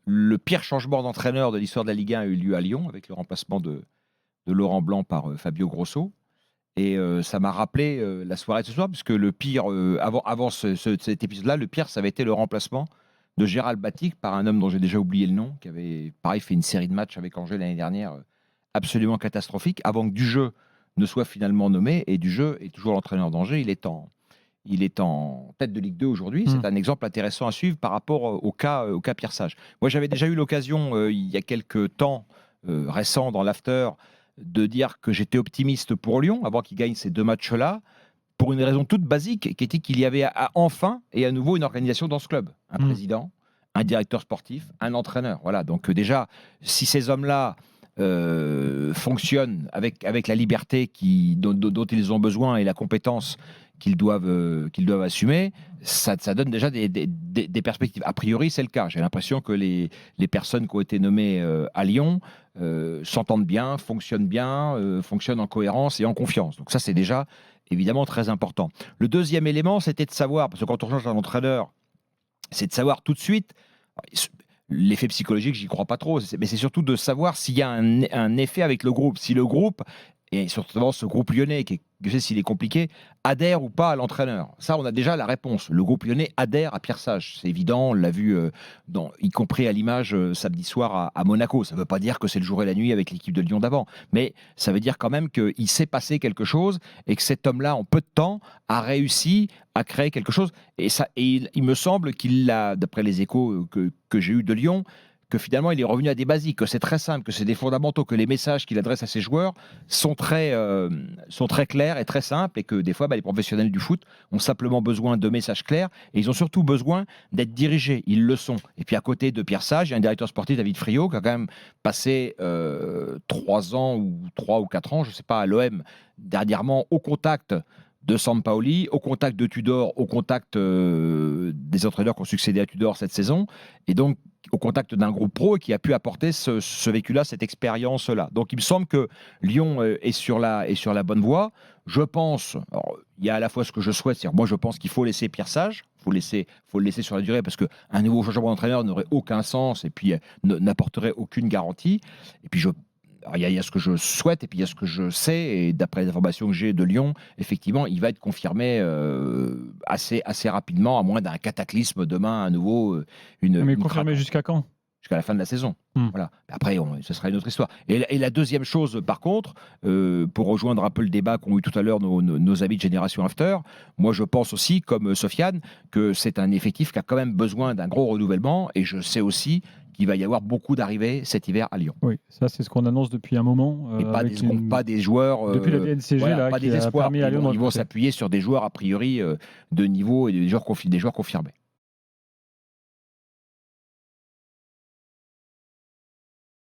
le pire changement d'entraîneur de l'histoire de la Ligue 1 a eu lieu à Lyon, avec le remplacement de Laurent Blanc par Fabio Grosso. Et ça m'a rappelé la soirée de ce soir, puisque le pire, avant cet épisode-là, le pire, ça avait été le remplacement de Gérald Batic par un homme dont j'ai déjà oublié le nom, qui avait, pareil, fait une série de matchs avec Angers l'année dernière, absolument catastrophique, avant que Dujeu ne soit finalement nommé. Et Dujeu est toujours l'entraîneur d'Angers. Il est en tête de Ligue 2 aujourd'hui. C'est un exemple intéressant à suivre par rapport au cas Pierre Sage. Moi, j'avais déjà eu l'occasion, il y a quelques temps récents, dans l'after, de dire que j'étais optimiste pour Lyon avant qu'il gagne ces 2 matchs-là, pour une raison toute basique, qui était qu'il y avait enfin et à nouveau une organisation dans ce club. Un président, un directeur sportif, un entraîneur. Voilà. Donc déjà, si ces hommes-là fonctionnent avec la liberté dont ils ont besoin et la compétence qu'ils doivent assumer, ça donne déjà des perspectives. A priori, c'est le cas. J'ai l'impression que les personnes qui ont été nommées à Lyon s'entendent bien, fonctionnent en cohérence et en confiance. Donc ça, c'est déjà évidemment très important. Le deuxième élément, c'était de savoir, parce que quand on change un entraîneur, c'est de savoir tout de suite. L'effet psychologique, j'y crois pas trop, mais c'est surtout de savoir s'il y a un effet avec le groupe. Si le groupe, et surtout ce groupe lyonnais, je sais s'il est compliqué, adhère ou pas à l'entraîneur. Ça, on a déjà la réponse. Le groupe lyonnais adhère à Pierre Sage. C'est évident, on l'a vu, y compris à l'image samedi soir à Monaco. Ça ne veut pas dire que c'est le jour et la nuit avec l'équipe de Lyon d'avant, mais ça veut dire quand même qu'il s'est passé quelque chose et que cet homme-là, en peu de temps, a réussi à créer quelque chose. Et il me semble qu'il l'a, d'après les échos que j'ai eus de Lyon, que finalement il est revenu à des basiques, que c'est très simple, que c'est des fondamentaux, que les messages qu'il adresse à ses joueurs sont très clairs et très simples, et que des fois les professionnels du foot ont simplement besoin de messages clairs, et ils ont surtout besoin d'être dirigés, ils le sont. Et puis à côté de Pierre Sage, il y a un directeur sportif, David Friot, qui a quand même passé 3 ou 4 ans, je ne sais pas, à l'OM, dernièrement au contact de Sampaoli, au contact de Tudor, au contact des entraîneurs qui ont succédé à Tudor cette saison, et donc au contact d'un groupe pro qui a pu apporter ce vécu-là, cette expérience-là. Donc il me semble que Lyon est sur la bonne voie. Je pense, alors, il y a à la fois ce que je souhaite, c'est-à-dire moi je pense qu'il faut laisser Pierre Sage, faut le laisser sur la durée, parce qu'un nouveau changement d'entraîneur n'aurait aucun sens et puis n'apporterait aucune garantie. Et puis il y a ce que je souhaite et puis il y a ce que je sais, et d'après les informations que j'ai de Lyon, effectivement, il va être confirmé assez rapidement, à moins d'un cataclysme demain à nouveau. Mais confirmé jusqu'à quand? Jusqu'à la fin de la saison. Voilà. Après, ce sera une autre histoire. Et la deuxième chose, par contre, pour rejoindre un peu le débat qu'ont eu tout à l'heure nos amis de Génération After, moi je pense aussi, comme Sofiane, que c'est un effectif qui a quand même besoin d'un gros renouvellement, et je sais aussi qu'il va y avoir beaucoup d'arrivées cet hiver à Lyon. Oui, ça c'est ce qu'on annonce depuis un moment. Et pas des joueurs. Depuis la DNCG, voilà, pas qui des a espoirs. permis à Lyon de Ils vont recruter. s'appuyer sur des joueurs a priori de niveau et des joueurs confirmés.